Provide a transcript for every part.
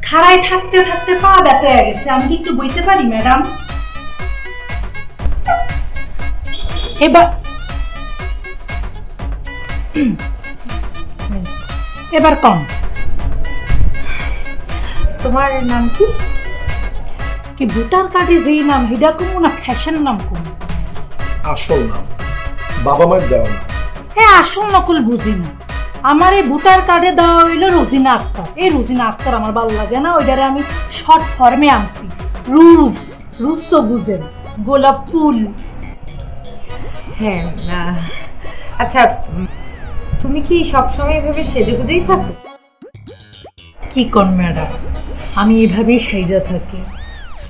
খাড়ায় থাকতে থাকতে পা ব্যথা হয়ে গেছে, আমি কি একটু বইতে পারি ম্যাডাম? এবার এবার কম। তোমার নাম কি? কি ভোটার কার্ডে যেই নাম হিডা কম না ফ্যাশন নাম কম? আসল নাম, বাবা মায়ের দেওয়া নাম। হ্যাঁ, আসল নকল বুঝি না। আমার এই ভোটার কার্ডে দেওয়া হইলো রোজিনা আক্তার। এই রোজিনা আক্তার আমার ভালো লাগে না, ওইটারে আমি শর্ট ফর্মে আনছি রুজ। রুজ তো বুঝেন, গোলাপ ফুল। হ্যাঁ, আচ্ছা তুমি কি সবসময় এভাবে সেজেগুজেই থাকো? কি কোন ম্যাডাম, আমি এভাবেই সাইজা থাকি।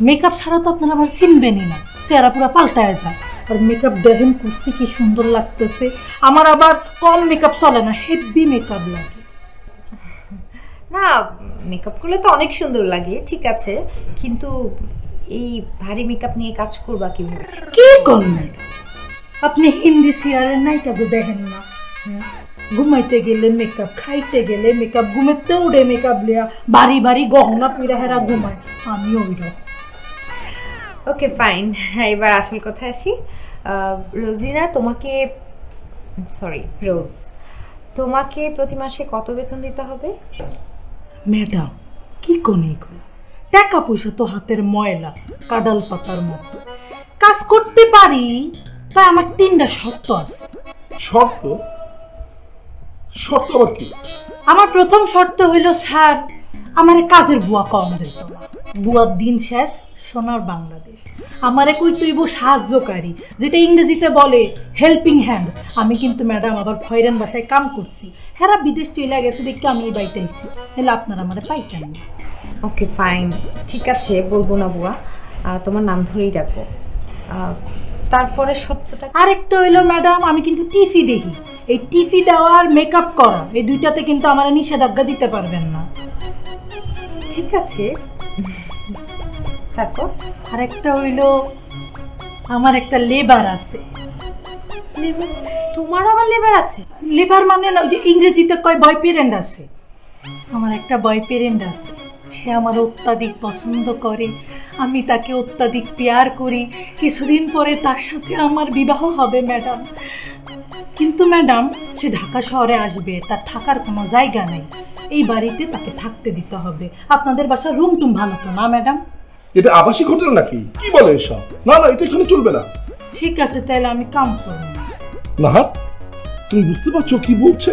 মেকআপ ছাড়া তো আপনারা আবার চিনবেনই না, চেহারা পুরো পাল্টায় যায়। আর মেকআপ দেখেন করছি কি সুন্দর লাগতেছে। আমার আবার কম মেকআপ চলে না, হেভি মেকআপ লাগে। না, মেকআপ করলে তো অনেক সুন্দর লাগে, ঠিক আছে, কিন্তু এই ভারী মেকআপ নিয়ে কাজ করবা কিভাবে? কি কোন ম্যাডাম, আপনি হিন্দি সিরিয়ালের নায়িকা দেখেন না? ঘুমাইতে গেলে মেকআপ, খাইতে গেলে মেকআপ, ঘুমেতে উড়ে মেকআপ লিয়া বাড়ি বাড়ি গহনা পিরা হেরা ঘুমায়। আমি ওইরকম। ওকে ফাইন, এবার আসল কথা আসি। রোজিনা, তোমাকে রোজ, তোমাকে প্রতি মাসে কত বেতন দিতে হবে? ম্যাডাম কি কোন এগুলো? টাকা পয়সা তো হাতের ময়লা, কাডাল পাতার মতো। কাজ করতে পারি, তাই আমার 3টা শর্ত আছে। শর্ত? শর্ত আবার কি? আমার প্রথম শর্ত হইল, স্যার আমারে কাজের বুয়া কম দিত না। বুয়ার দিন শেষ, সোনার বাংলাদেশ। আমারে কই তুইব সাহায্যকারী, যেটা ইংরেজিতে বলে হেল্পিং হ্যান্ড। আমি কিন্তু ম্যাডাম আবার ফয়রেন বাসায় কাম করছি। হ্যাঁ, বিদেশ চলে গেছে দেখে আমি বাইতেছি, তাহলে আপনারা আমারে পাইতেন না। ওকে ফাইন, ঠিক আছে, বলবো না বুয়া, তোমার নাম ধরেই ডাকবো। তারপরে সত্যটা আরেকটা হইলো ম্যাডাম, আমি কিন্তু টিফি দেখি। এই টিফি দেওয়া আর মেকআপ করা, এই দুইটাতে কিন্তু আমার নিষেধাজ্ঞা দিতে পারবেন না। ঠিক আছে, তারপর আরেকটা হইলো, আমার একটা লেবার আছে। তোমার আবার লেবার আছে? লেবার মানে না, ওই যে ইংরেজিতে কয় বয় পেরেন্ট আছে। আমার একটা বয় পেরেন্ট আছে, সে আমার অত্যাধিক পছন্দ করে, আমি তাকে অত্যাধিক পেয়ার করি। কিছুদিন পরে তার সাথে আমার বিবাহ হবে ম্যাডাম। কিন্তু ম্যাডাম, সে ঢাকা শহরে আসবে, তার থাকার কোনো জায়গা নেই। এই বাড়িতে তাকে থাকতে দিতে হবে। আপনাদের বাসার রুম টুম ভালো তো না ম্যাডাম? এটা আবাসিক হোটেল নাকি? কি বলে এসব? না না, এটা এখানে চলবে না। ঠিক আছে, তাহলে আমি কাম করব না, তুমি বুঝতে পারছো কি বলছে?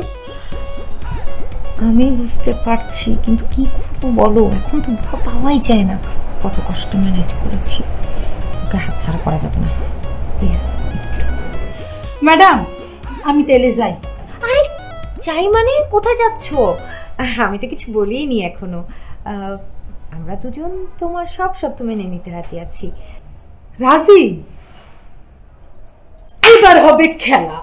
আমি বুঝতে পারছি, কিন্তু কি করবো বলো, এখন তো বুয়া পাওয়াই যায় না। কত কষ্ট ম্যানেজ করেছি, ওকে হাতছাড়া করা যাবে না, প্লিজ। ম্যাডাম, আমি তাহলে যাই। আরে যাই মানে কোথায় যাচ্ছ? আমি তো কিছু বলিনি এখনো। আমরা দুজন তোমার সব সত্য মেনে নিতে রাজি আছি। রাজি? এবার হবে খেলা।